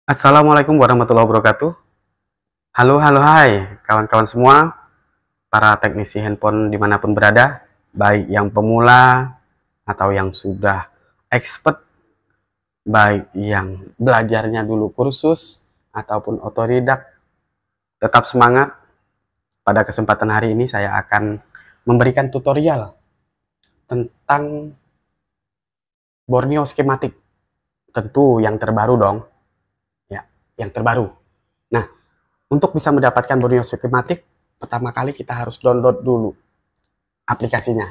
Assalamualaikum warahmatullahi wabarakatuh. Halo, halo, hai kawan-kawan semua, para teknisi handphone dimanapun berada, baik yang pemula atau yang sudah expert, baik yang belajarnya dulu kursus ataupun otodidak, tetap semangat. Pada kesempatan hari ini saya akan memberikan tutorial tentang Borneo skematik. Tentu yang terbaru dong, ya, yang terbaru. Nah, untuk bisa mendapatkan Borneo skematik, pertama kali kita harus download dulu aplikasinya.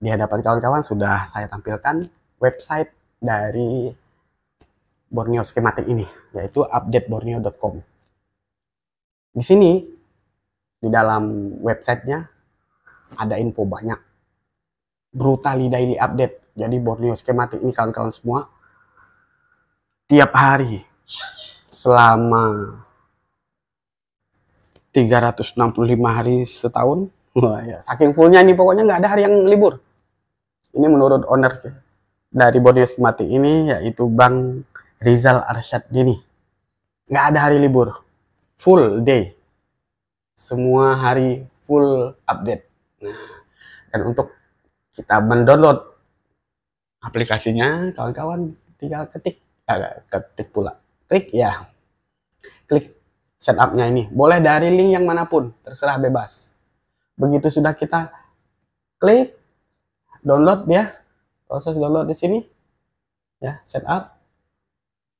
Di hadapan kawan-kawan sudah saya tampilkan website dari Borneo skematik ini, yaitu updateborneo.com. Di sini, di dalam websitenya, ada info banyak. Brutally daily update. Jadi Borneo skematik ini kawan-kawan semua, tiap hari selama 365 hari setahun. Wah, ya, saking fullnya ini, pokoknya nggak ada hari yang libur. Ini menurut owner dari Borneo skematik ini, yaitu Bang Rizal Arsyad Dini. Nggak ada hari libur, full day, semua hari full update. Nah, dan untuk kita mendownload aplikasinya, kawan-kawan tinggal klik setupnya ini. Boleh dari link yang manapun, terserah bebas. Begitu sudah kita klik download, ya, proses download di sini, ya, setup,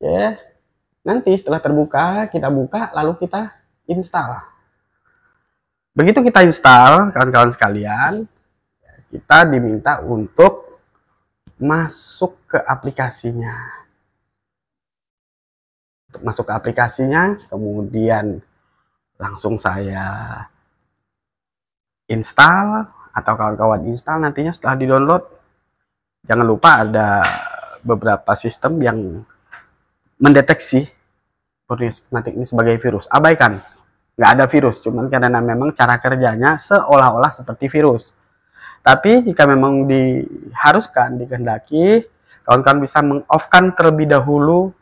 ya. Nanti setelah terbuka, kita buka, lalu kita install. Begitu kita install, kawan-kawan sekalian, kita diminta untuk masuk ke aplikasinya. Untuk masuk ke aplikasinya, kemudian langsung saya install, atau kawan-kawan install nantinya setelah di-download. Jangan lupa ada beberapa sistem yang mendeteksi Borneo skematik ini sebagai virus. Abaikan, nggak ada virus, cuman karena memang cara kerjanya seolah-olah seperti virus. Tapi jika memang diharuskan, dikehendaki, kawan-kawan bisa meng-off-kan terlebih dahulu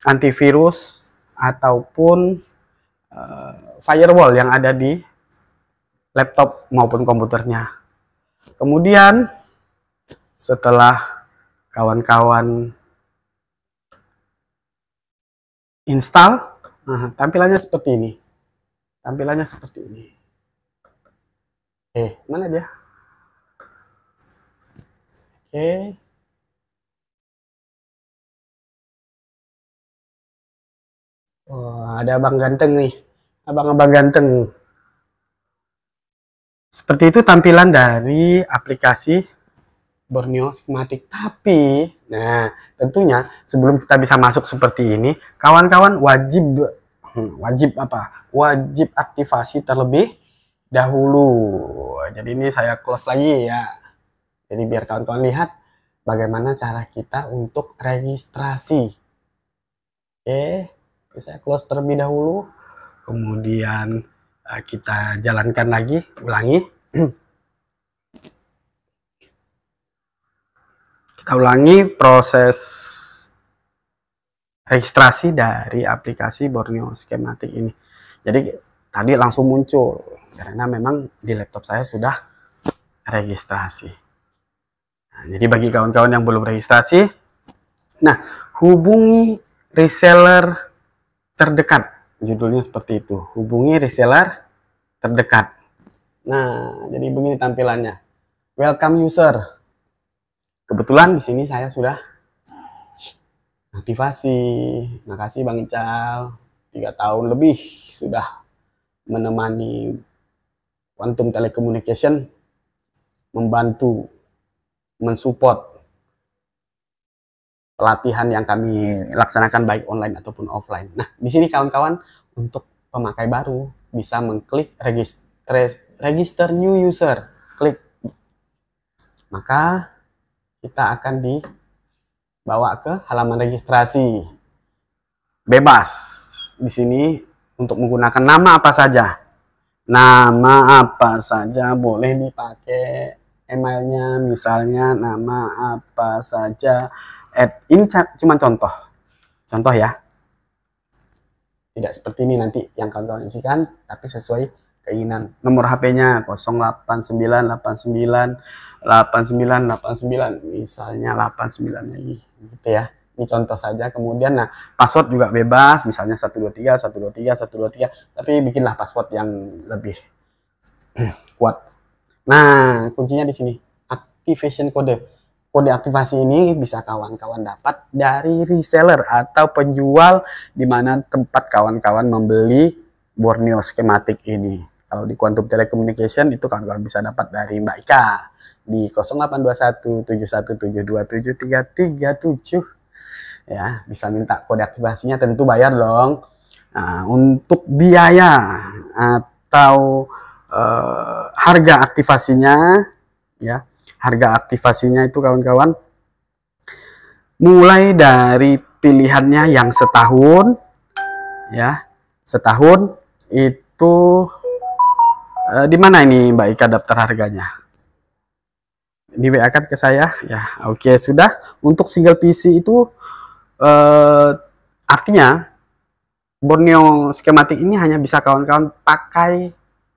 antivirus ataupun firewall yang ada di laptop maupun komputernya. Kemudian setelah kawan-kawan install, nah, tampilannya seperti ini. Tampilannya seperti ini. Mana dia? Oke. Oh, ada abang ganteng nih. Abang-abang ganteng. Seperti itu tampilan dari aplikasi Borneo skematik. Tapi, nah, tentunya sebelum kita bisa masuk seperti ini, kawan-kawan wajib apa? Wajib aktivasi terlebih dahulu. Jadi ini saya close lagi, ya. Jadi biar kawan-kawan lihat bagaimana cara kita untuk registrasi. Oke, saya close terlebih dahulu. Kemudian kita jalankan lagi, ulangi. Kita ulangi proses registrasi dari aplikasi Borneo skematik ini. Jadi tadi langsung muncul karena memang di laptop saya sudah registrasi. Nah, jadi bagi kawan-kawan yang belum registrasi, nah, hubungi reseller terdekat. Judulnya seperti itu, hubungi reseller terdekat. Nah, jadi begini tampilannya. Welcome user. Kebetulan di sini saya sudah aktivasi. Makasih Bang Ical, 3 tahun lebih sudah menemani Quantum Telecommunication, membantu mensupport pelatihan yang kami laksanakan baik online ataupun offline. Nah, di sini kawan-kawan untuk pemakai baru bisa mengklik register new user. Klik. Maka kita akan dibawa ke halaman registrasi. Bebas. Di sini untuk menggunakan nama apa saja. Nama apa saja boleh dipakai. Emailnya misalnya nama apa saja, Ini cuma contoh ya, tidak seperti ini nanti yang kawan-kawan isikan, tapi sesuai keinginan. Nomor HP-nya 089898989, misalnya 89 lagi gitu ya. Ini contoh saja. Kemudian nah, password juga bebas, misalnya 123 123 123, tapi bikinlah password yang lebih kuat. Nah, kuncinya di sini, activation code. Kode aktivasi ini bisa kawan-kawan dapat dari reseller atau penjual di mana tempat kawan-kawan membeli Borneo Schematic ini. Kalau di Quantum Telecommunication itu kawan-kawan bisa dapat dari Mbak Ika di 082171727337. Ya, bisa minta kode aktivasinya, tentu bayar dong. Nah, untuk biaya atau harga aktivasinya ya, harga aktivasinya itu kawan-kawan mulai dari pilihannya yang setahun ya, setahun itu di mana ini Mbak Ika daftar harganya? Di WA kan ke saya ya. Oke, sudah. Untuk single PC itu artinya Borneo Schematic ini hanya bisa kawan-kawan pakai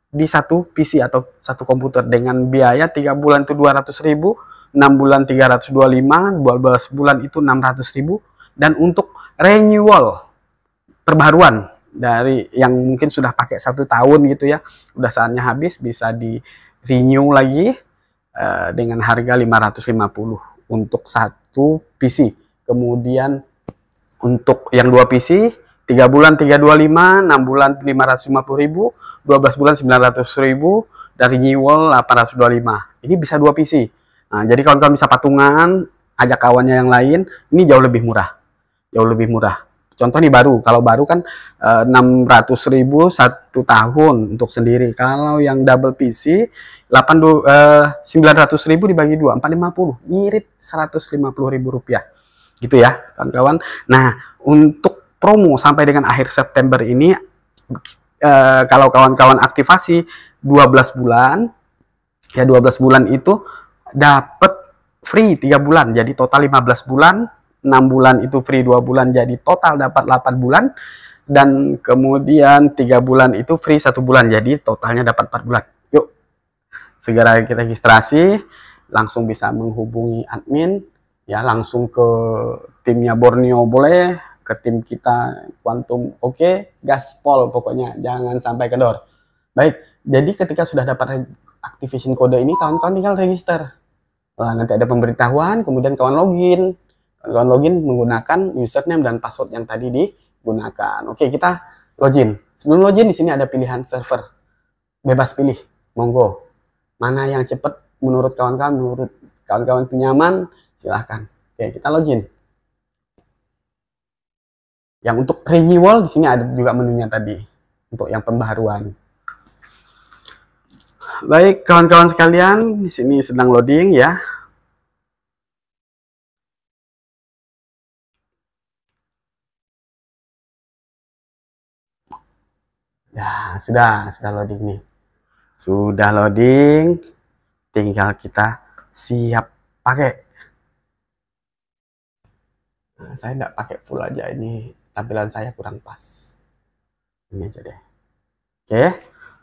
di satu PC atau satu komputer dengan biaya 3 bulan itu 200.000, 6 bulan 325, 12 bulan itu 600.000, dan untuk renewal perbaruan dari yang mungkin sudah pakai 1 tahun gitu ya, udah saatnya habis, bisa di renew lagi dengan harga 550 untuk satu PC. Kemudian untuk yang 2 PC 3 bulan 325, 6 bulan 550.000, 12 bulan 900.000, dari renewal 825. Ini bisa 2 PC. Nah, jadi kawan-kawan bisa patungan, ajak kawannya yang lain, ini jauh lebih murah. Jauh lebih murah. Contoh nih baru, kalau baru kan 600.000 1 tahun untuk sendiri. Kalau yang double PC 900.000 dibagi 2, 450, irit 150.000 rupiah. Gitu ya, kawan-kawan. Nah, untuk promo sampai dengan akhir September ini, kalau kawan-kawan aktivasi 12 bulan ya, 12 bulan itu dapat free 3 bulan, jadi total 15 bulan. 6 bulan itu free 2 bulan, jadi total dapat 8 bulan, dan kemudian 3 bulan itu free 1 bulan, jadi totalnya dapat 4 bulan. Yuk segera kita registrasi, langsung bisa menghubungi admin ya, langsung ke timnya Borneo boleh, ke tim kita Quantum, oke, gaspol pokoknya, jangan sampai kendor. Baik, jadi ketika sudah dapat activation code ini, kawan-kawan tinggal register. Nah, nanti ada pemberitahuan, kemudian kawan login menggunakan username dan password yang tadi digunakan. Oke, kita login. Sebelum login, di sini ada pilihan server, bebas pilih, monggo. Mana yang cepat menurut kawan-kawan itu nyaman, silahkan. Oke, kita login. Yang untuk renewal di sini ada juga menunya tadi untuk yang pembaharuan. Baik, kawan-kawan sekalian, di sini sedang loading ya. Ya, sudah loading nih. Sudah loading, tinggal kita siap pakai. Nah, saya tidak pakai full aja, ini tampilan saya kurang pas. Ini aja deh. Oke,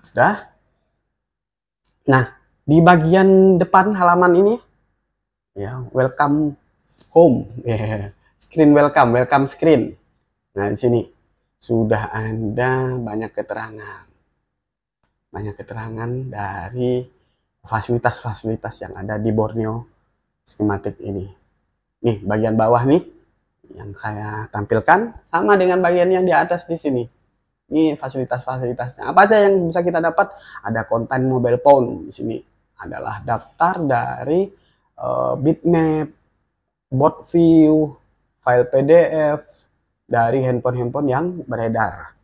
sudah. Nah, di bagian depan halaman ini ya, welcome home, screen welcome screen. Nah, di sini sudah ada banyak keterangan dari fasilitas-fasilitas yang ada di Borneo Schematic ini. Nih, bagian bawah nih yang saya tampilkan sama dengan bagian yang di atas di sini. Ini fasilitas-fasilitasnya. Apa aja yang bisa kita dapat? Ada konten mobile phone di sini. Adalah daftar dari bitmap, bot view, file PDF dari handphone-handphone yang beredar.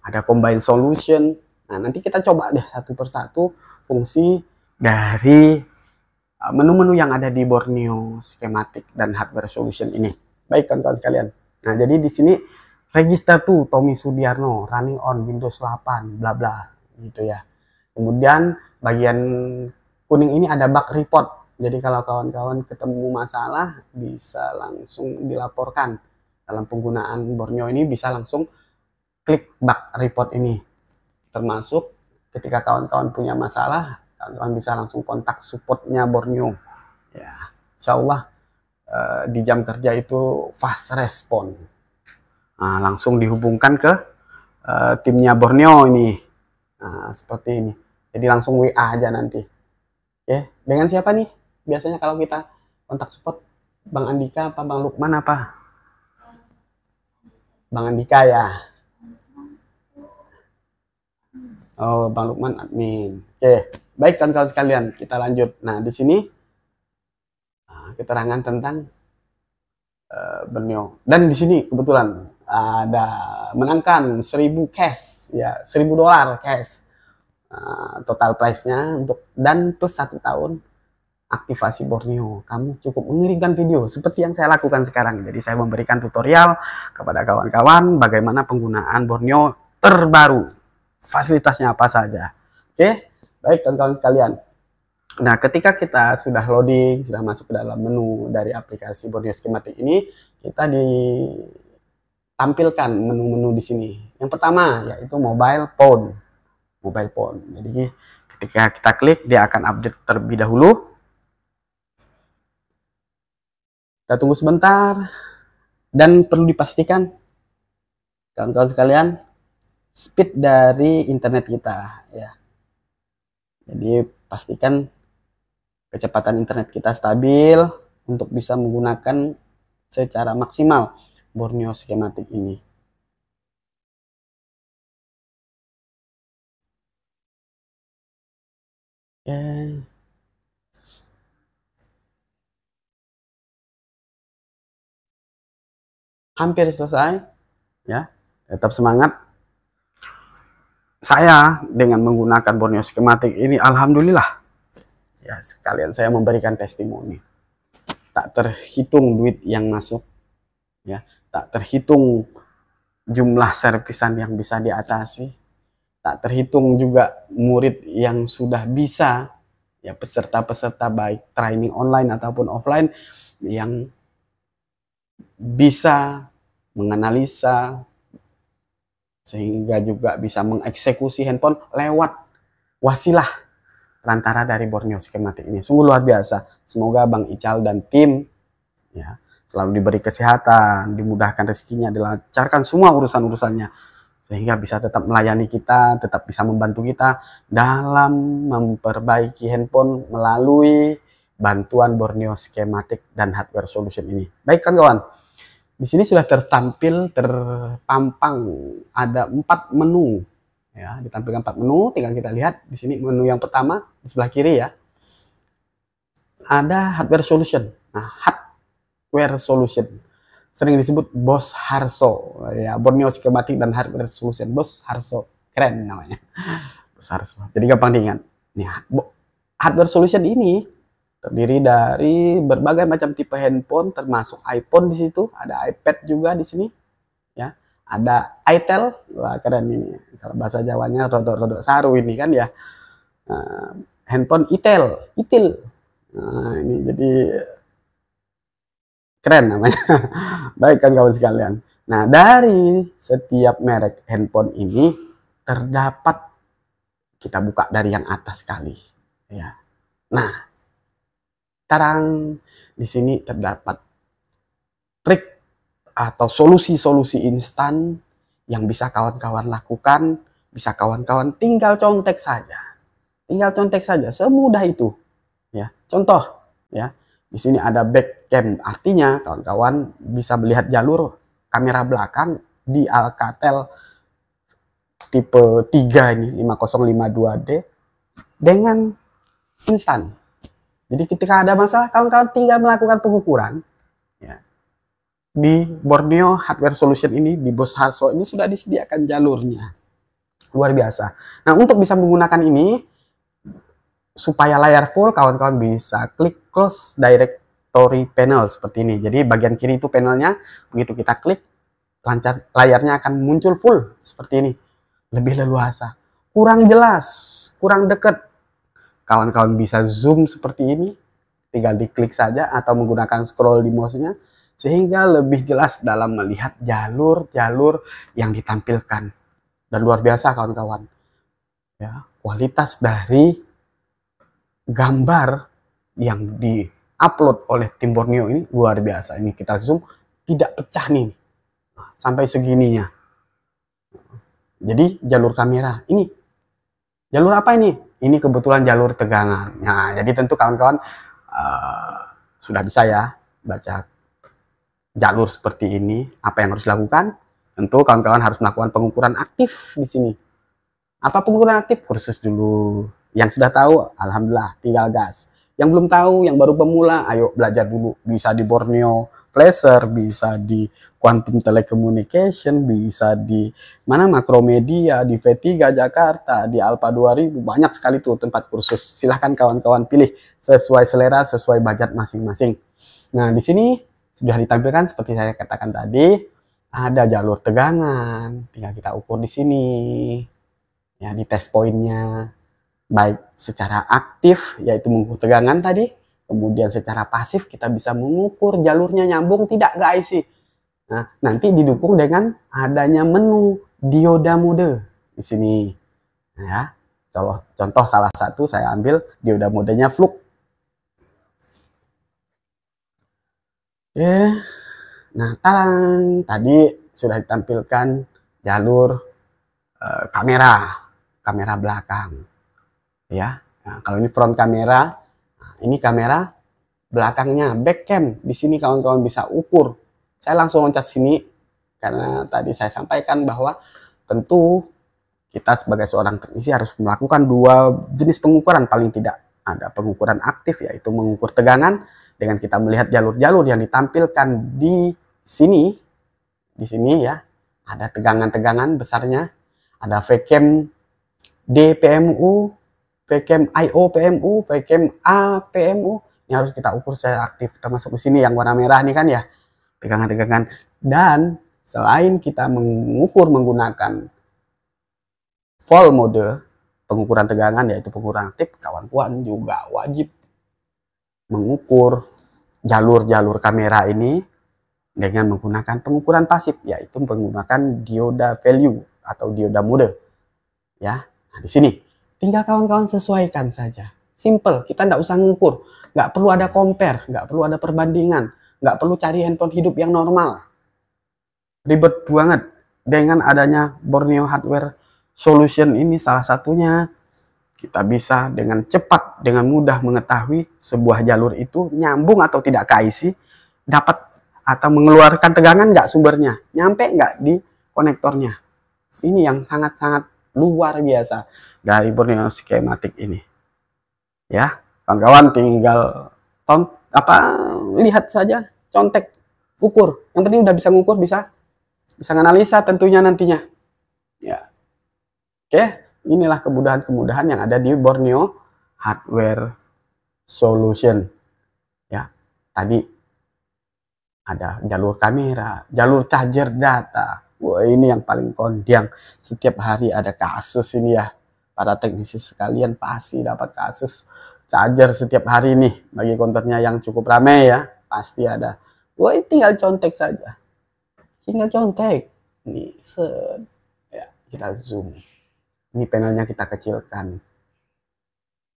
Ada combine solution. Nah, nanti kita coba deh satu persatu fungsi dari menu-menu yang ada di Borneo Schematic dan hardware solution ini. Baik kawan-kawan sekalian. Nah, jadi di sini register tuh Tommy Sudiarno, running on Windows 8, bla bla gitu ya. Kemudian bagian kuning ini ada bug report. Jadi kalau kawan-kawan ketemu masalah bisa langsung dilaporkan. Dalam penggunaan Borneo ini bisa langsung klik bug report ini. Termasuk ketika kawan-kawan punya masalah, kawan-kawan bisa langsung kontak supportnya Borneo. Ya, insya Allah di jam kerja itu fast respon. Nah, langsung dihubungkan ke timnya Borneo ini. Nah, seperti ini. Jadi langsung WA aja nanti. Ya, dengan siapa nih? Biasanya kalau kita kontak support, Bang Andika apa Bang Lukman apa? Bang Andika ya. Oh, Bang Lukman admin. Oke, baik kawan-kawan sekalian, kita lanjut. Nah, di sini keterangan tentang Borneo. Dan di sini kebetulan ada menangkan 1000 cash, ya, $1000 cash. Total price-nya untuk dan plus 1 tahun aktivasi Borneo. Kamu cukup mengirimkan video seperti yang saya lakukan sekarang. Jadi saya memberikan tutorial kepada kawan-kawan bagaimana penggunaan Borneo terbaru. Fasilitasnya apa saja. Oke, baik kawan-kawan sekalian. Nah, ketika kita sudah loading, sudah masuk ke dalam menu dari aplikasi Borneo Schematic ini, kita ditampilkan menu-menu di sini. Yang pertama yaitu mobile phone. Mobile phone. Jadi ketika kita klik, dia akan update terlebih dahulu. Kita tunggu sebentar. Dan perlu dipastikan, kawan-kawan sekalian, speed dari internet kita, ya. Jadi pastikan kecepatan internet kita stabil untuk bisa menggunakan secara maksimal Borneo Schematic ini. Oke. Hampir selesai, ya. Tetap semangat. Saya dengan menggunakan Borneo Schematic ini, alhamdulillah, ya, sekalian saya memberikan testimoni. Tak terhitung duit yang masuk, ya, tak terhitung jumlah servisan yang bisa diatasi, tak terhitung juga murid yang sudah bisa, ya, peserta-peserta baik training online ataupun offline yang bisa menganalisa sehingga juga bisa mengeksekusi handphone lewat wasilah perantara dari Borneo Schematic ini. Sungguh luar biasa. Semoga Bang Ical dan tim, ya, selalu diberi kesehatan, dimudahkan rezekinya, dilancarkan semua urusan-urusannya, sehingga bisa tetap melayani kita, tetap bisa membantu kita dalam memperbaiki handphone melalui bantuan Borneo Schematic dan hardware solution ini. Baik kawan-kawan, di sini sudah terpampang ada 4 menu, ya, ditampilkan 4 menu. Tinggal kita lihat di sini menu yang pertama di sebelah kiri, ya, ada hardware solution. Nah, hardware solution sering disebut Bos Harso, ya, Borneo Schematic dan hardware solution Bos Harso, keren namanya. Bos Harso, jadi gampang diingat. Nih, hardware solution ini terdiri dari berbagai macam tipe handphone, termasuk iPhone di situ, ada iPad juga di sini, ya, ada itel, wah keren ini, kalau bahasa Jawanya rodok-rodok saru ini kan, ya, handphone itel, nah, ini jadi keren namanya. Baik kan kawan sekalian. Nah, dari setiap merek handphone ini terdapat, kita buka dari yang atas sekali, ya. Nah, sekarang di sini terdapat trik atau solusi-solusi instan yang bisa kawan-kawan lakukan, bisa kawan-kawan tinggal contek saja. Tinggal contek saja, semudah itu, ya. Contoh, ya. Di sini ada back cam, artinya kawan-kawan bisa melihat jalur kamera belakang di Alcatel tipe 3 ini, 5052D dengan instan. Jadi ketika ada masalah, kawan-kawan tinggal melakukan pengukuran, ya. Di Borneo Hardware Solution ini, di Bos Harso ini sudah disediakan jalurnya. Luar biasa. Nah, untuk bisa menggunakan ini, supaya layar full, kawan-kawan bisa klik Close Directory Panel seperti ini. Jadi bagian kiri itu panelnya, begitu kita klik, layarnya akan muncul full seperti ini. Lebih leluasa. Kurang jelas, kurang dekat, kawan-kawan bisa zoom seperti ini. tinggal diklik saja atau menggunakan scroll di mouse-nya sehingga lebih jelas dalam melihat jalur-jalur yang ditampilkan. Dan luar biasa kawan-kawan, ya, kualitas dari gambar yang di-upload oleh tim Borneo ini luar biasa. Ini kita zoom, tidak pecah nih sampai segininya. Jadi jalur kamera ini, jalur apa ini? Ini kebetulan jalur tegangan. Nah, jadi tentu kawan-kawan sudah bisa ya baca jalur seperti ini. Apa yang harus dilakukan? Tentu kawan-kawan harus melakukan pengukuran aktif di sini. Apa pengukuran aktif? Kursus dulu. Yang sudah tahu, alhamdulillah, tinggal gas. Yang belum tahu, yang baru pemula, ayo belajar dulu. Bisa di Borneo Flasher, bisa di Quantum Telecommunication, bisa di mana Makromedia, di V3 Jakarta, di Alpha 2000, banyak sekali tuh tempat kursus. Silahkan kawan-kawan pilih sesuai selera, sesuai budget masing-masing. Nah, di sini sudah ditampilkan seperti saya katakan tadi, ada jalur tegangan, tinggal kita ukur di sini. Ya, di test pointnya, baik secara aktif, yaitu mengukur tegangan tadi, kemudian secara pasif kita bisa mengukur jalurnya nyambung tidak guys sih. Nah, nanti didukung dengan adanya menu dioda mode di sini. Nah, ya, contoh salah satu saya ambil dioda modenya Flux. Ya, nah, tadi sudah ditampilkan jalur kamera belakang. Ya, nah, kalau ini front kamera. Ini kamera belakangnya, back cam. Di sini kawan-kawan bisa ukur. Saya langsung loncat sini karena tadi saya sampaikan bahwa tentu kita sebagai seorang teknisi harus melakukan dua jenis pengukuran paling tidak. Ada pengukuran aktif, yaitu mengukur tegangan dengan kita melihat jalur-jalur yang ditampilkan di sini. Di sini ya, ada tegangan-tegangan besarnya. Ada VCAM D PMU, VCAM IO PMU, VCAM A PMU, ini harus kita ukur secara aktif, termasuk di sini yang warna merah nih kan ya, tegangan-tegangan. Dan selain kita mengukur menggunakan full mode pengukuran tegangan, yaitu pengukuran aktif, kawan-kawan juga wajib mengukur jalur-jalur kamera ini dengan menggunakan pengukuran pasif, yaitu menggunakan dioda value atau dioda mode. Ya, nah di sini tinggal kawan-kawan sesuaikan saja. Simple, kita nggak usah ngukur. Nggak perlu ada compare, nggak perlu ada perbandingan. Nggak perlu cari handphone hidup yang normal. Ribet banget. Dengan adanya Borneo Hardware Solution ini salah satunya, kita bisa dengan cepat, dengan mudah mengetahui sebuah jalur itu nyambung atau tidak ke IC, dapat atau mengeluarkan tegangan nggak sumbernya, nyampe nggak di konektornya. Ini yang sangat-sangat luar biasa dari Borneo Schematic ini. Ya, kawan-kawan tinggal lihat saja, contek, ukur. Yang penting udah bisa ngukur, bisa analisa tentunya nantinya. Ya. Oke, inilah kemudahan-kemudahan yang ada di Borneo Hardware Solution. Ya, tadi ada jalur kamera, jalur charger data. Wah, ini yang paling kondang. Setiap hari ada kasus ini ya. Para teknisi sekalian pasti dapat kasus charger setiap hari nih. Bagi konternya yang cukup ramai ya, pasti ada. Wah, tinggal contek saja. Tinggal contek. Nih, ya, kita zoom. Ini panelnya kita kecilkan.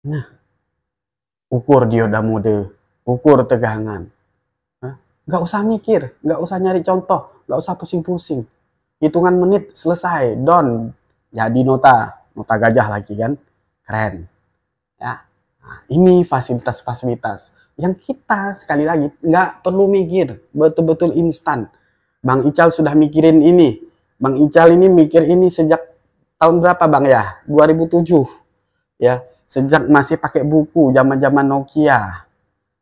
Nah, ukur dioda mode, ukur tegangan. Nggak usah mikir, nggak usah nyari contoh, nggak usah pusing-pusing. Hitungan menit selesai, done. Jadi nota gajah lagi kan, keren. Ya, nah, ini fasilitas-fasilitas yang kita sekali lagi nggak perlu mikir, betul-betul instan. Bang Ical sudah mikirin ini, Bang Ical ini mikir ini sejak tahun berapa Bang ya? 2007 ya, sejak masih pakai buku zaman-zaman Nokia.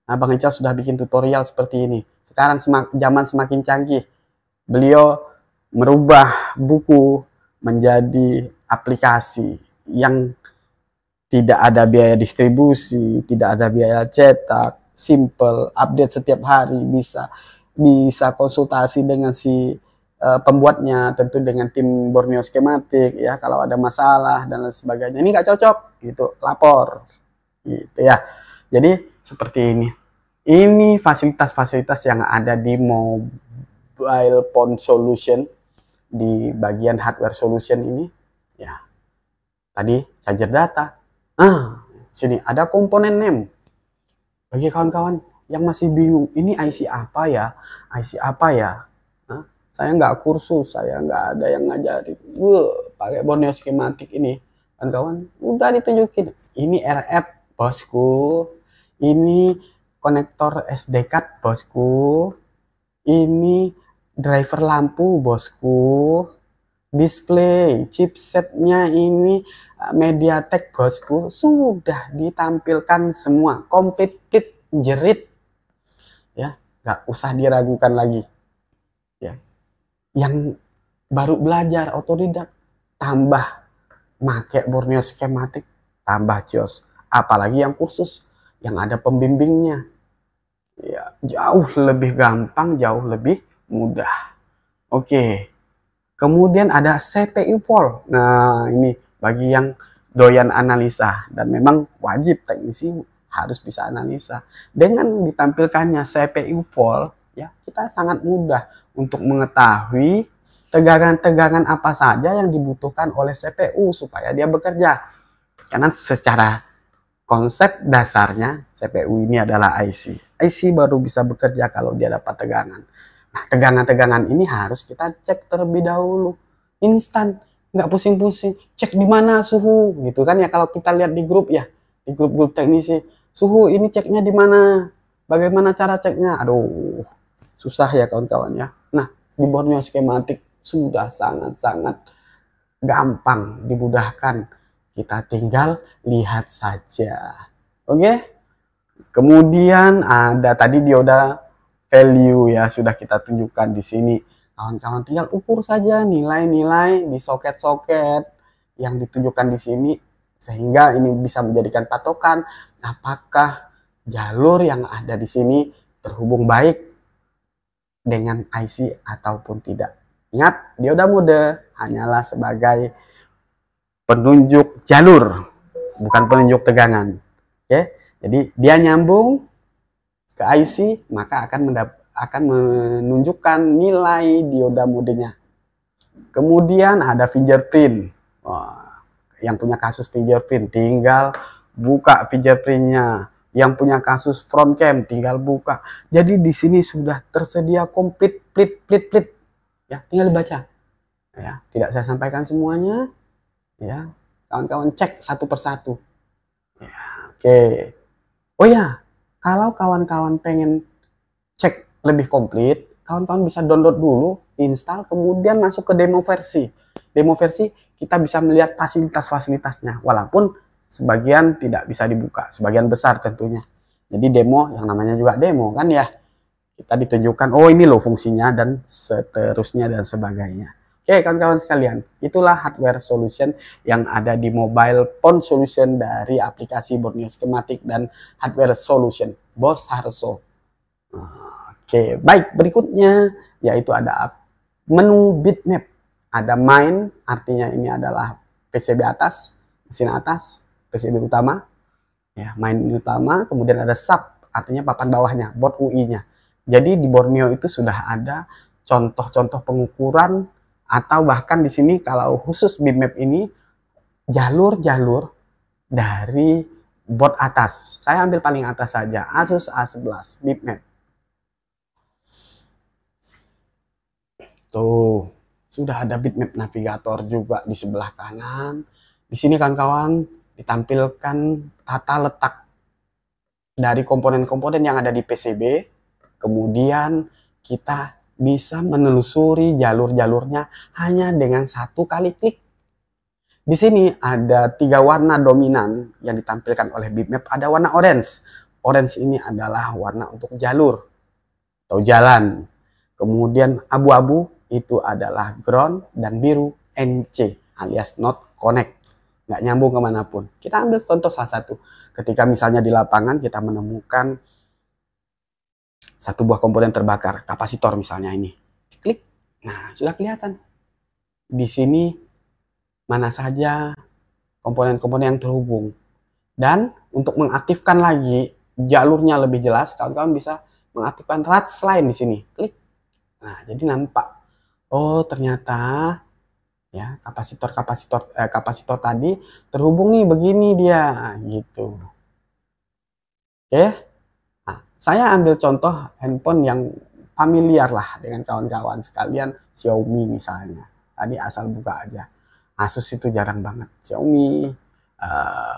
Nah, Bang Ical sudah bikin tutorial seperti ini. Sekarang zaman semakin canggih, beliau merubah buku menjadi aplikasi yang tidak ada biaya distribusi, tidak ada biaya cetak, simple, update setiap hari, bisa konsultasi dengan si pembuatnya, tentu dengan tim Borneo Schematic ya, kalau ada masalah dan lain sebagainya. Ini nggak cocok, gitu, lapor, gitu ya. Jadi seperti ini. Ini fasilitas-fasilitas yang ada di mobile phone solution di bagian hardware solution ini. Ya, tadi charger data. Sini ada komponen name. Bagi kawan-kawan yang masih bingung, ini IC apa ya? IC apa ya? Saya nggak kursus, saya nggak ada yang ngajarin. Pakai Borneo skematik ini, kawan-kawan udah ditunjukin. Ini RF bosku, ini konektor SD card bosku, ini driver lampu bosku, display chipsetnya ini MediaTek bosku, sudah ditampilkan semua komplit jerit ya, nggak usah diragukan lagi ya. Yang baru belajar otodidak tambah make Borneo skematik tambah jos, apalagi yang kursus yang ada pembimbingnya ya, jauh lebih gampang, jauh lebih mudah. Oke, kemudian ada CPU Volt. Nah, ini bagi yang doyan analisa, dan memang wajib teknisi harus bisa analisa. Dengan ditampilkannya CPU Volt, ya kita sangat mudah untuk mengetahui tegangan-tegangan apa saja yang dibutuhkan oleh CPU supaya dia bekerja. Karena secara konsep dasarnya CPU ini adalah IC. IC baru bisa bekerja kalau dia dapat tegangan. Nah, tegangan-tegangan ini harus kita cek terlebih dahulu. Instan, nggak pusing-pusing. Cek di mana suhu, gitu kan ya, kalau kita lihat di grup ya, di grup-grup teknisi. Suhu ini ceknya di mana? Bagaimana cara ceknya? Aduh, susah ya kawan-kawan ya. Nah, di Borneo skematik sudah sangat-sangat gampang, dimudahkan. Kita tinggal lihat saja. Oke? Kemudian ada tadi dioda value ya, sudah kita tunjukkan di sini. Kawan-kawan tinggal ukur saja nilai-nilai di soket-soket yang ditunjukkan di sini, sehingga ini bisa menjadikan patokan apakah jalur yang ada di sini terhubung baik dengan IC ataupun tidak. Ingat, dioda mode hanyalah sebagai penunjuk jalur, bukan penunjuk tegangan. Oke, jadi dia nyambung ke IC, maka akan menunjukkan nilai dioda modenya. Kemudian ada fingerprint. Wah, yang punya kasus fingerprint tinggal buka fingerprintnya. Yang punya kasus front cam tinggal buka. Jadi di sini sudah tersedia komplit plit. Ya, tinggal dibaca. Ya, tidak saya sampaikan semuanya. Ya, kawan-kawan cek satu persatu. Ya, oke. Oh ya, kalau kawan-kawan pengen cek lebih komplit, kawan-kawan bisa download dulu, install, kemudian masuk ke demo versi. Demo versi kita bisa melihat fasilitas-fasilitasnya, walaupun sebagian tidak bisa dibuka, sebagian besar tentunya. Jadi demo, yang namanya juga demo kan ya, kita ditunjukkan, oh ini loh fungsinya dan seterusnya dan sebagainya. Oke kawan-kawan sekalian, itulah hardware solution yang ada di mobile phone solution dari aplikasi Borneo Skematik dan hardware solution Bos Harso. Oke, baik, berikutnya yaitu ada menu bitmap. Ada main, artinya ini adalah PCB atas, mesin atas, PCB utama. Ya, main utama, kemudian ada sub, artinya papan bawahnya, board UI-nya. Jadi di Borneo itu sudah ada contoh-contoh pengukuran, atau bahkan di sini kalau khusus bitmap ini jalur-jalur dari board atas. Saya ambil paling atas saja, Asus A11 bitmap. Tuh, sudah ada bitmap navigator juga di sebelah kanan. Di sini kawan-kawan ditampilkan tata letak dari komponen-komponen yang ada di PCB. Kemudian kita bisa menelusuri jalur-jalurnya hanya dengan satu kali klik. Di sini ada 3 warna dominan yang ditampilkan oleh bitmap. Ada warna orange. Orange ini adalah warna untuk jalur atau jalan. Kemudian abu-abu itu adalah ground, dan biru NC alias not connect, nggak nyambung kemanapun. Kita ambil contoh salah satu. Ketika misalnya di lapangan kita menemukan satu buah komponen terbakar, kapasitor misalnya ini, klik, nah sudah kelihatan di sini mana saja komponen-komponen yang terhubung. Dan untuk mengaktifkan lagi jalurnya lebih jelas, kawan-kawan bisa mengaktifkan RATS line di sini. Klik. Nah, jadi nampak. Oh, ternyata ya kapasitor tadi terhubung nih begini dia gitu. Oke. Nah, saya ambil contoh handphone yang familiar lah dengan kawan-kawan sekalian, Xiaomi misalnya. Tadi asal buka aja. Asus itu jarang banget. Xiaomi,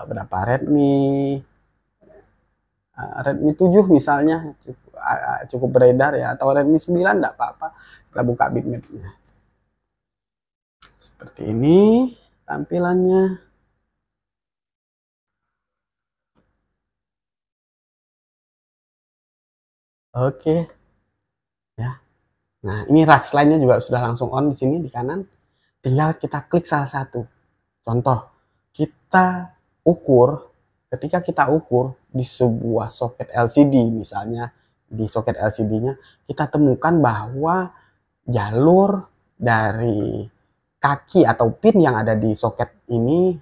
berapa Redmi 7 misalnya cukup beredar ya, atau Redmi 9 enggak apa-apa. Kita buka bitmapnya. Seperti ini tampilannya. Oke. Ya. Nah, ini RATS line-nya juga sudah langsung on di sini di kanan. Tinggal kita klik salah satu. Contoh, kita ukur, ketika kita ukur di sebuah soket LCD misalnya, di soket LCD-nya kita temukan bahwa jalur dari kaki atau pin yang ada di soket ini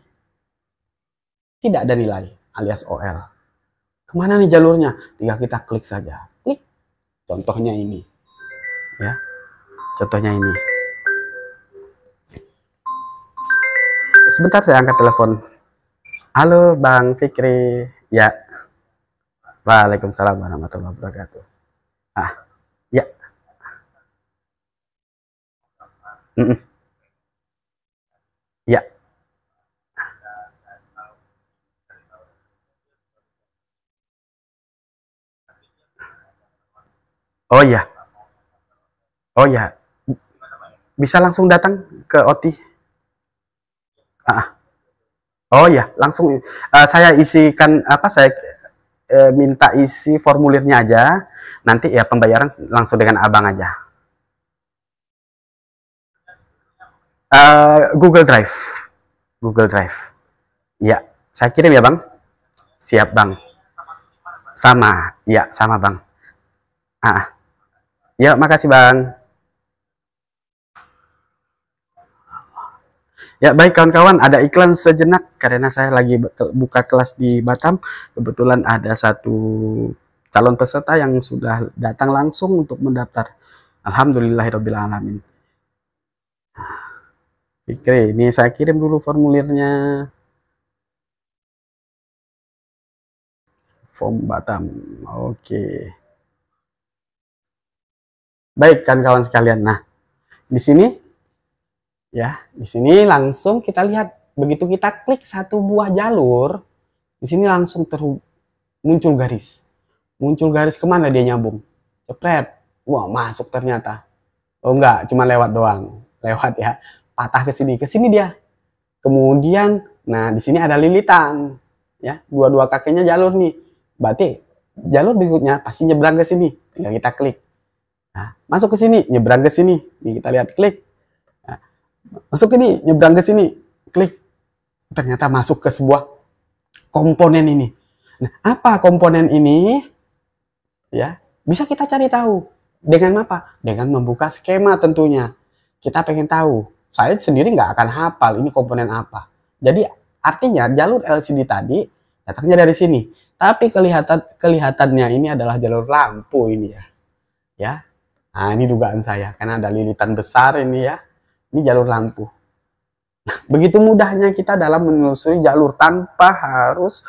tidak ada nilai alias OL. Kemana nih jalurnya? Tinggal kita klik saja. Klik. Contohnya ini. Ya. Contohnya ini. Sebentar saya angkat telepon. Halo Bang Fikri. Ya. Waalaikumsalam warahmatullahi wabarakatuh. Ah, ya. Ya. Oh iya. Oh iya. Bisa langsung datang ke OT. Ah. Oh ya, langsung saya isikan apa saya minta isi formulirnya aja. Nanti ya pembayaran langsung dengan abang aja. Google Drive. Google Drive. Ya, saya kirim ya bang. Siap bang. Sama, ya sama bang. Ah, ya makasih bang. Ya baik kawan-kawan, ada iklan sejenak karena saya lagi buka kelas di Batam. Kebetulan ada satu calon peserta yang sudah datang langsung untuk mendaftar. Alhamdulillahirobbilalamin. Fikri, ini saya kirim dulu formulirnya. Form Batam. Oke. Baik kan kawan sekalian. Nah, di sini ya, di sini langsung kita lihat begitu kita klik satu buah jalur, di sini langsung muncul garis. Muncul garis kemana dia nyambung? Cepret. Wah, masuk ternyata. Oh enggak, cuma lewat doang. Lewat ya. Patah ke sini. Ke sini dia. Kemudian, nah di sini ada lilitan. Ya, dua-dua kakinya jalur nih. Berarti jalur berikutnya pasti nyebrang ke sini. Tinggal kita klik. Nah, masuk ke sini, nyebrang ke sini. Nih kita lihat klik. Nah, masuk ke sini, nyebrang ke sini. Klik. Ternyata masuk ke sebuah komponen ini. Nah, apa komponen ini? Ya, bisa kita cari tahu. Dengan apa? Dengan membuka skema tentunya. Kita pengen tahu. Saya sendiri nggak akan hafal ini komponen apa. Jadi artinya jalur LCD tadi datangnya dari sini. Tapi kelihatannya ini adalah jalur lampu ini ya. Ya. Nah, ini dugaan saya karena ada lilitan besar ini ya. Ini jalur lampu. Nah, begitu mudahnya kita dalam menelusuri jalur tanpa harus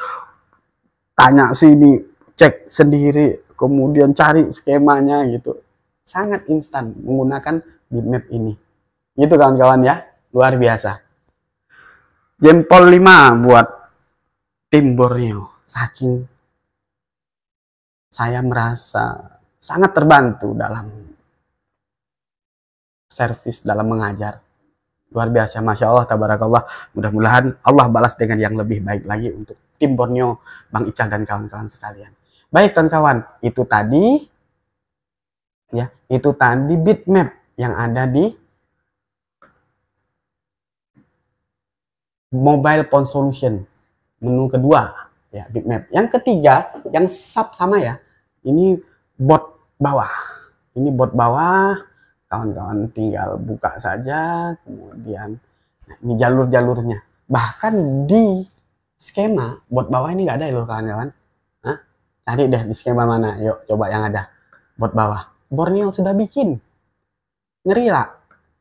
tanya sini, cek sendiri, kemudian cari skemanya gitu. Sangat instan menggunakan bitmap ini. Gitu kawan-kawan ya. Luar biasa. Jempol 5 buat tim Borneo. Saking saya merasa sangat terbantu dalam servis, dalam mengajar. Luar biasa, Masya Allah, tabarakallah. Mudah-mudahan Allah balas dengan yang lebih baik lagi untuk tim Borneo, Bang Ical dan kawan-kawan sekalian. Baik kawan-kawan, itu tadi ya, itu tadi bitmap yang ada di Mobile Phone Solution, menu kedua ya, bitmap. Yang ketiga, yang sub sama ya, ini bot bawah. Ini bot bawah, kawan-kawan tinggal buka saja, kemudian nah, ini jalur-jalurnya. Bahkan di skema bot bawah ini nggak ada loh kawan-kawan. Nah, Tadi deh di skema mana? Yuk coba yang ada. Bot bawah. Borneo sudah bikin. Ngeri lah.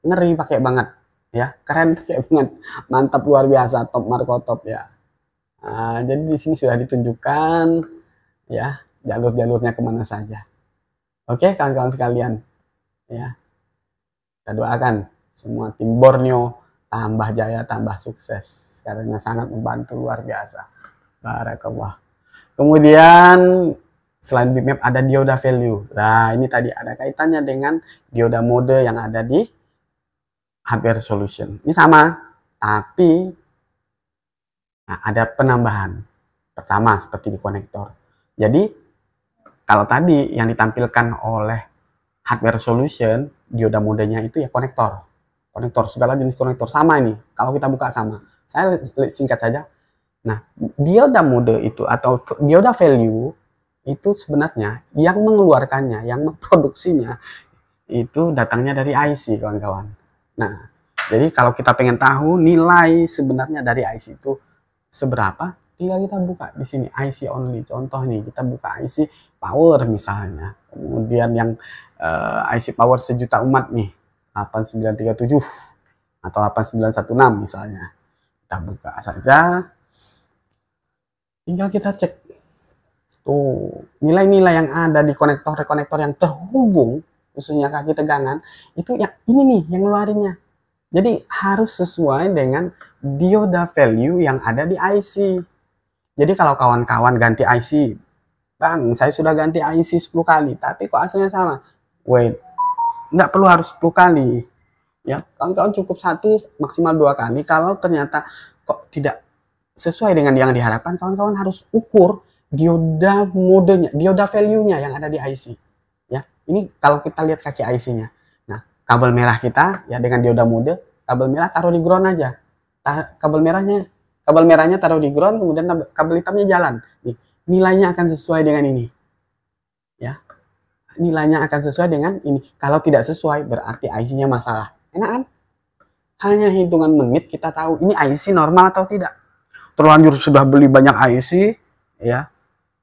Ngeri pakai banget. Ya, keren pakai banget. Mantap luar biasa. Top Marco top ya. Nah, jadi di sini sudah ditunjukkan ya jalur-jalurnya kemana saja. Oke, kawan-kawan sekalian. Ya, kita doakan semua tim Borneo tambah jaya, tambah sukses karena sangat membantu luar biasa. Barakallah. Kemudian selain bitmap ada dioda value. Nah, ini tadi ada kaitannya dengan dioda mode yang ada di hardware solution. Ini sama, tapi nah, ada penambahan. Pertama seperti di konektor. Jadi kalau tadi yang ditampilkan oleh hardware solution, dioda modenya itu ya konektor. Konektor, segala jenis konektor sama ini. Kalau kita buka sama. Saya singkat saja. Nah, dioda mode itu atau dioda value itu sebenarnya yang mengeluarkannya, yang memproduksinya itu datangnya dari IC, kawan-kawan. Nah, jadi kalau kita pengen tahu nilai sebenarnya dari IC itu seberapa, tinggal kita buka di sini IC only. Contoh nih, kita buka IC power misalnya. Kemudian yang IC power sejuta umat nih, 8937 atau 8916 misalnya. Kita buka saja. Tinggal kita cek. Tuh, nilai-nilai yang ada di konektor-konektor yang terhubung, khususnya kaki tegangan, itu yang ini nih, yang ngeluarinnya. Jadi harus sesuai dengan dioda value yang ada di IC. Jadi kalau kawan-kawan ganti IC, Bang, saya sudah ganti IC 10 kali, tapi kok hasilnya sama? Wait, nggak perlu harus 10 kali. Ya, kawan-kawan cukup 1 maksimal 2 kali. Kalau ternyata kok tidak sesuai dengan yang diharapkan, kawan-kawan harus ukur dioda modenya, dioda value-nya yang ada di IC. Ya, ini kalau kita lihat kaki IC-nya. Nah, kabel merah kita ya dengan dioda mode, kabel merah taruh di ground aja. Kabel merahnya taruh di ground, kemudian kabel hitamnya jalan. Nih, nilainya akan sesuai dengan ini. Ya. Nilainya akan sesuai dengan ini. Kalau tidak sesuai berarti IC-nya masalah. Enak kan? Hanya hitungan menit kita tahu ini IC normal atau tidak. Terlanjur sudah beli banyak IC ya,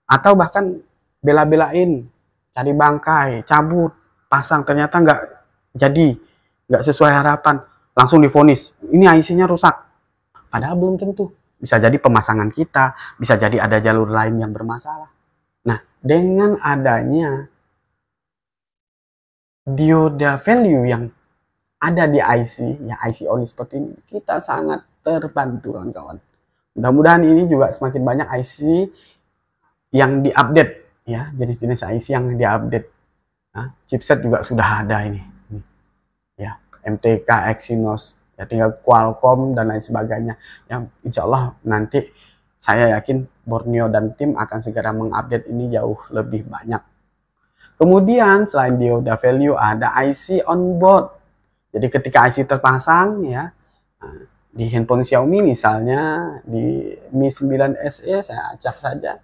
atau bahkan bela-belain cari bangkai, cabut, pasang, ternyata nggak sesuai harapan, langsung divonis ini IC-nya rusak, padahal belum tentu. Bisa jadi pemasangan kita, bisa jadi ada jalur lain yang bermasalah. Nah, dengan adanya dioda value yang ada di IC, ya IC only seperti ini, kita sangat terbantu kawan-kawan. Mudah-mudahan ini juga semakin banyak IC yang diupdate ya, jenis-jenis IC yang diupdate. Nah, chipset juga sudah ada ini. Ya, MTK, Exynos, ya tinggal Qualcomm dan lain sebagainya. Yang insya Allah nanti saya yakin Borneo dan tim akan segera mengupdate ini jauh lebih banyak. Kemudian selain dioda value ada IC on board. Jadi ketika IC terpasang ya, di handphone Xiaomi misalnya, di Mi 9 SE saya acak saja.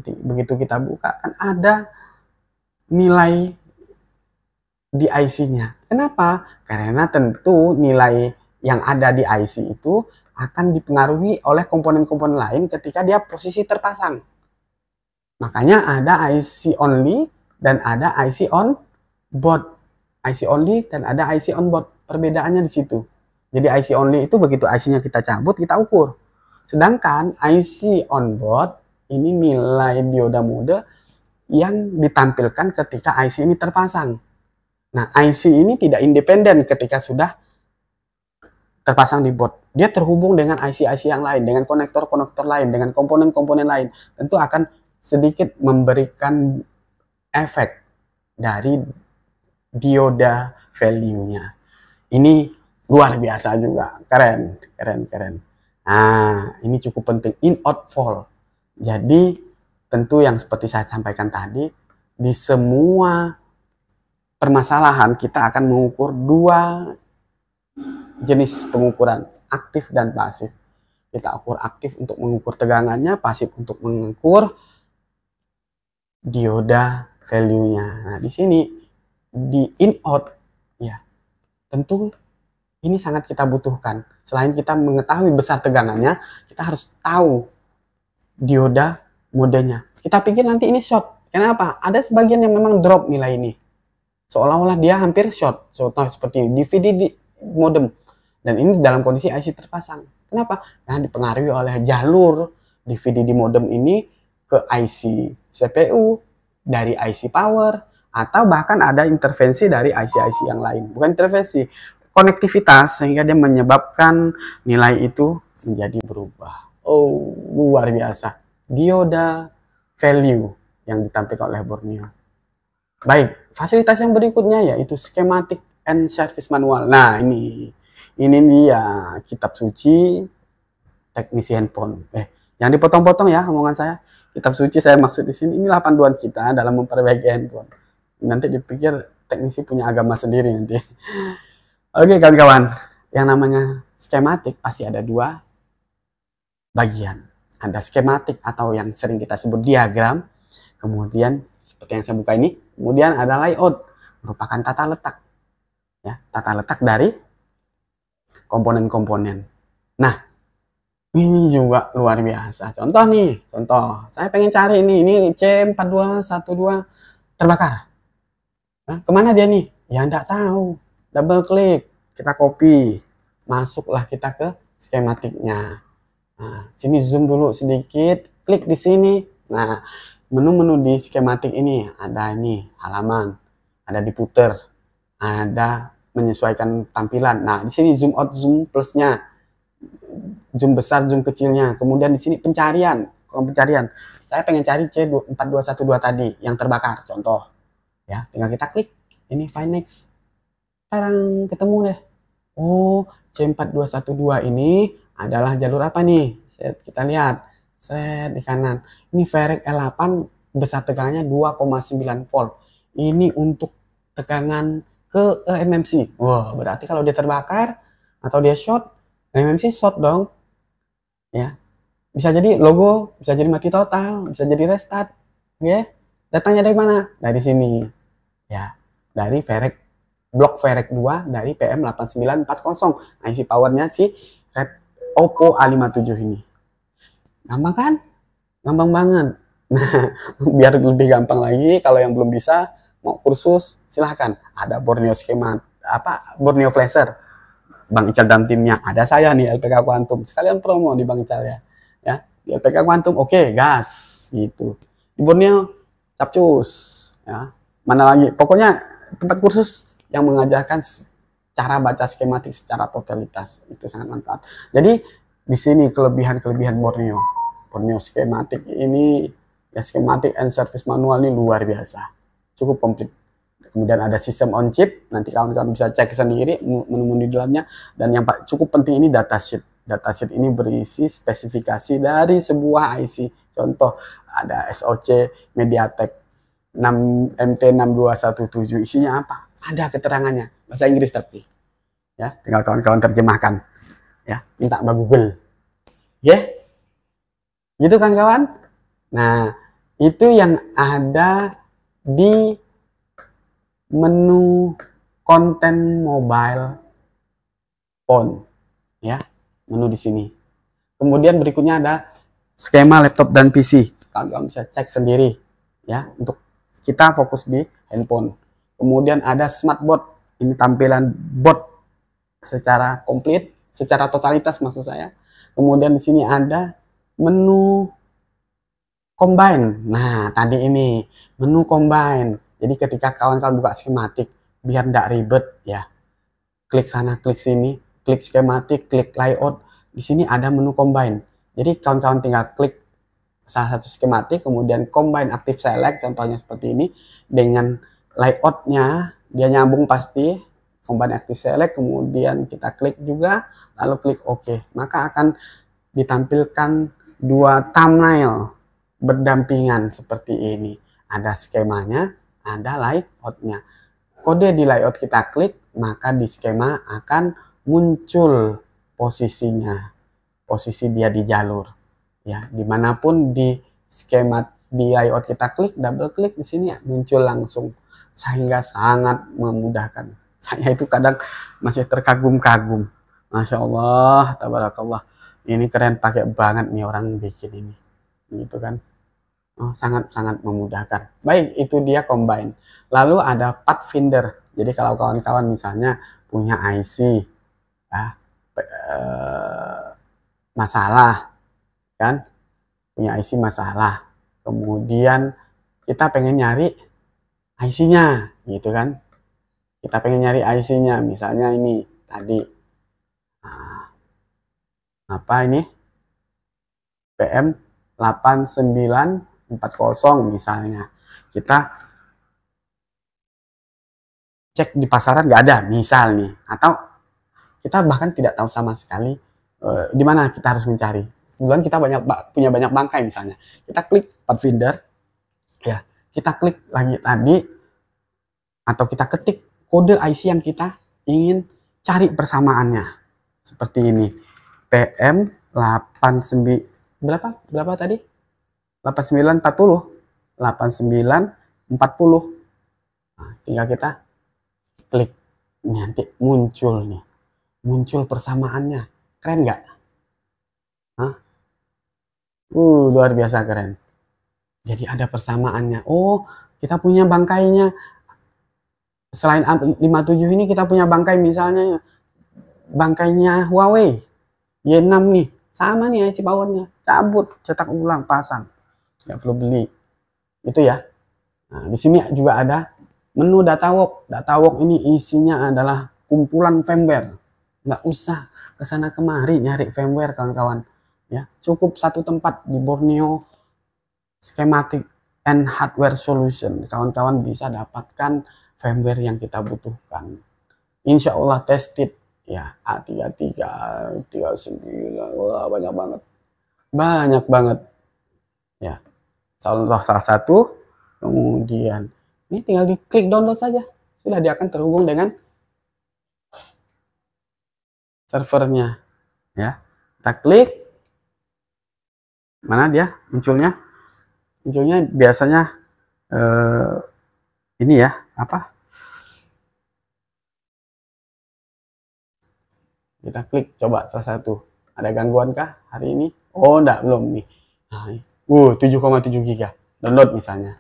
Begitu kita buka kan ada nilai di IC-nya. Kenapa? Karena tentu nilai yang ada di IC itu akan dipengaruhi oleh komponen-komponen lain ketika dia posisi terpasang. Makanya ada IC only dan ada IC on board. IC only dan ada IC on board. Perbedaannya di situ. Jadi IC only itu begitu IC-nya kita cabut, kita ukur. Sedangkan IC on board ini nilai dioda mode yang ditampilkan ketika IC ini terpasang. Nah, IC ini tidak independen ketika sudah terpasang di board. Dia terhubung dengan IC-IC yang lain, dengan konektor-konektor lain, dengan komponen-komponen lain. Tentu akan sedikit memberikan efek dari dioda value-nya. Ini luar biasa juga, keren. Nah, ini cukup penting, in-out fall. Jadi, tentu yang seperti saya sampaikan tadi, di semua permasalahan kita akan mengukur 2 jenis pengukuran, aktif dan pasif. Kita ukur aktif untuk mengukur tegangannya, pasif untuk mengukur dioda value-nya. Nah, di sini, di in-out, ya, tentu ini sangat kita butuhkan. Selain kita mengetahui besar tegangannya, kita harus tahu dioda modenya. Kita pikir nanti ini short. Kenapa? Ada sebagian yang memang drop nilai ini. Seolah-olah dia hampir short. Contoh seperti ini, DVD di modem. Dan ini dalam kondisi IC terpasang. Kenapa? Karena dipengaruhi oleh jalur DVD di modem ini ke IC CPU, dari IC power, atau bahkan ada intervensi dari IC-IC yang lain. Bukan intervensi, konektivitas, sehingga dia menyebabkan nilai itu menjadi berubah. Oh, luar biasa. Dioda value yang ditampilkan oleh Borneo. Baik, fasilitas yang berikutnya yaitu schematic and service manual. Nah, ini dia kitab suci teknisi handphone. Jangan dipotong-potong ya omongan saya. Kitab suci saya maksud di sini inilah panduan kita dalam memperbaiki handphone. Nanti dipikir teknisi punya agama sendiri nanti. Oke kawan-kawan, yang namanya skematik pasti ada dua bagian. Ada skematik atau yang sering kita sebut diagram, kemudian seperti yang saya buka ini, kemudian ada layout, merupakan tata letak. Ya, tata letak dari komponen-komponen. Nah, ini juga luar biasa. Contoh nih, saya pengen cari ini C4212 terbakar. Nah, kemana dia nih? Ya enggak tahu. Double klik, kita copy, masuklah kita ke skematiknya. Nah, sini zoom dulu sedikit, klik di sini. Nah, menu-menu di skematik ini ada ini halaman, ada diputer, ada menyesuaikan tampilan. Nah, di sini zoom out, zoom plusnya, zoom besar, zoom kecilnya. Kemudian di sini pencarian, kolom pencarian. Saya pengen cari C4212 tadi yang terbakar, contoh. Ya, tinggal kita klik ini find next. Sekarang ketemu deh. Oh, C4212 ini adalah jalur apa nih? Kita lihat. Set di kanan. Ini Varec L8 besar tegangannya 2,9 volt. Ini untuk tegangan ke MMC. Wah, berarti kalau dia terbakar atau dia short, MMC short dong. Ya. Bisa jadi logo, bisa jadi mati total, bisa jadi restart. Ya. Datangnya dari mana? Dari sini. Ya, dari Varec blok Varec 2 dari PM8940. IC powernya si Oppo A57 ini. Gampang kan? Gampang banget. Nah, biar lebih gampang lagi, kalau yang belum bisa mau kursus, silahkan. Ada Borneo skema, Borneo Flasher. Bang Ical dan timnya. Ada saya nih LPK Quantum. Sekalian promo di Bang Ical ya. Ya, di LPK Quantum oke, gas gitu. Di Borneo capcus ya. Mana lagi? Pokoknya tempat kursus yang mengajarkan cara baca skematik secara totalitas. Itu sangat manfaat. Jadi di sini kelebihan-kelebihan Borneo skematik ini, ya skematik and service manual ini luar biasa. Cukup komplit. Kemudian ada sistem on chip, nanti kawan-kawan bisa cek sendiri menu-menu di dalamnya. Dan yang cukup penting ini datasheet. Datasheet ini berisi spesifikasi dari sebuah IC. Contoh ada SoC MediaTek 6MT6217, isinya apa? Ada keterangannya, bahasa Inggris tapi. Ya, tinggal kawan-kawan terjemahkan. Ya, minta Mbak Google. Ya. Gitu kan kawan? Nah, itu yang ada di menu konten mobile phone. Ya, menu di sini. Kemudian berikutnya ada skema laptop dan PC. Kawan-kawan bisa cek sendiri ya, untuk kita fokus di handphone. Kemudian ada smartboard. Ini tampilan board secara komplit, secara totalitas maksud saya. Kemudian di sini ada menu combine. Nah, tadi ini menu combine. Jadi ketika kawan-kawan buka skematik, biar tidak ribet ya. Klik sana, klik sini, klik skematik, klik layout. Di sini ada menu combine. Jadi kawan-kawan tinggal klik salah satu skematik, kemudian combine active select, contohnya seperti ini, dengan layoutnya dia nyambung pasti, combine active select, kemudian kita klik juga, lalu klik OK, maka akan ditampilkan dua thumbnail berdampingan seperti ini, ada skemanya, ada layoutnya. Kode di layout kita klik, maka di skema akan muncul posisinya, posisi dia di jalur. Ya, dimanapun di skema di layout kita klik, double klik di sini ya, muncul langsung, sehingga sangat memudahkan. Saya itu kadang masih terkagum-kagum. Masya Allah, tabarakallah. Ini keren, pakai banget nih orang bikin ini, gitu kan. sangat-sangat memudahkan. Baik, itu dia combine. Lalu ada Pathfinder. Jadi kalau kawan-kawan misalnya punya IC masalah, kan, punya IC masalah, kemudian kita pengen nyari IC-nya, gitu kan, kita pengen nyari IC-nya, misalnya ini tadi apa ini PM 8940 misalnya, kita cek di pasaran nggak ada misal nih, atau kita bahkan tidak tahu sama sekali di mana kita harus mencari. Kebetulan kita punya banyak bangkai misalnya, kita klik Pathfinder, ya, kita klik lagi tadi, atau kita ketik kode IC yang kita ingin cari persamaannya, seperti ini, PM 89 berapa tadi, 8940, nah, tinggal kita klik, nanti muncul persamaannya. Keren nggak? Luar biasa keren. Jadi ada persamaannya. Oh, kita punya bangkainya. Selain 57 ini kita punya bangkai, misalnya bangkainya Huawei Y6 nih. Sama nih IC powernya. Cabut, cetak ulang, pasang. Nggak perlu beli. Itu ya. Nah, di sini juga ada menu Datawalk. Datawalk ini isinya adalah kumpulan firmware. Nggak usah kesana kemari nyari firmware, kawan-kawan. Ya, cukup satu tempat di Borneo Schematic and Hardware Solution. Kawan-kawan bisa dapatkan firmware yang kita butuhkan. Insya Allah tested ya, A33, 39, wah banyak banget. Ya, contoh salah satu. Kemudian ini tinggal diklik download saja, sudah dia akan terhubung dengan servernya. Ya, kita klik. Mana dia munculnya biasanya ini ya, apa, kita klik, coba salah satu. Ada gangguan kah hari ini? Oh enggak, belum nih. Nah, 7,7 giga download misalnya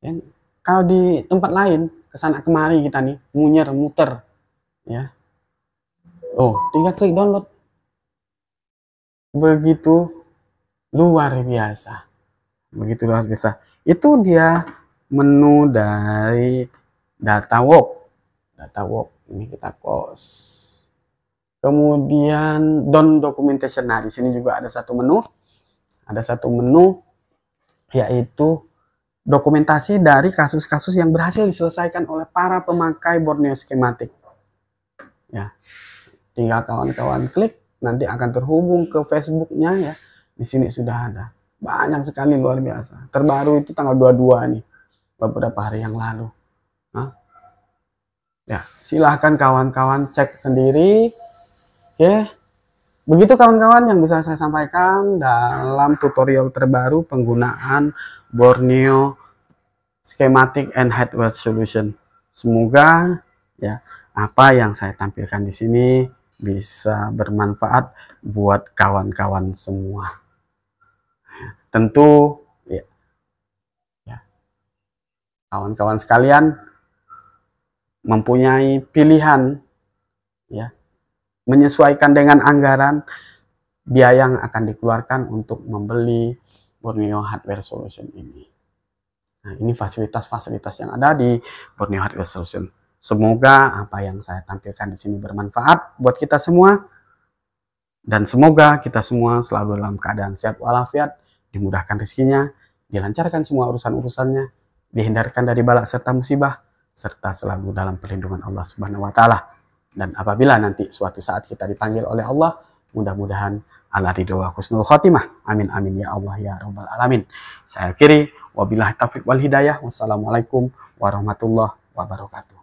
ya. Kalau di tempat lain kesana kemari kita nih muter ya, tinggal klik download, begitu luar biasa. Itu dia menu dari Datawalk. Ini kita close. Kemudian Down Documentation. Nah, di sini juga ada satu menu yaitu dokumentasi dari kasus-kasus yang berhasil diselesaikan oleh para pemakai Borneo Schematic. Ya, tinggal kawan-kawan klik, nanti akan terhubung ke Facebooknya ya. Di sini sudah ada banyak sekali, luar biasa. Terbaru itu tanggal 22 nih, beberapa hari yang lalu. Ya, silahkan kawan-kawan cek sendiri. Oke, begitu kawan-kawan yang bisa saya sampaikan dalam tutorial terbaru penggunaan Borneo Schematic and Hardware Solution. Semoga ya apa yang saya tampilkan di sini bisa bermanfaat buat kawan-kawan semua. Tentu ya, kawan-kawan sekalian mempunyai pilihan ya, menyesuaikan dengan anggaran biaya yang akan dikeluarkan untuk membeli Borneo Hardware Solution ini. Nah, ini fasilitas-fasilitas yang ada di Borneo Hardware Solution. Semoga apa yang saya tampilkan di sini bermanfaat buat kita semua, dan semoga kita semua selalu dalam keadaan sehat walafiat, dimudahkan rezekinya, dilancarkan semua urusan-urusannya, dihindarkan dari bala serta musibah, serta selalu dalam perlindungan Allah Subhanahu wa Ta'ala. Dan apabila nanti suatu saat kita dipanggil oleh Allah, mudah-mudahan ala ridho wa husnul khotimah. Amin amin ya Allah ya rabbal alamin. Saya akhiri, wabillahi taufiq wal hidayah. Wassalamualaikum warahmatullahi wabarakatuh.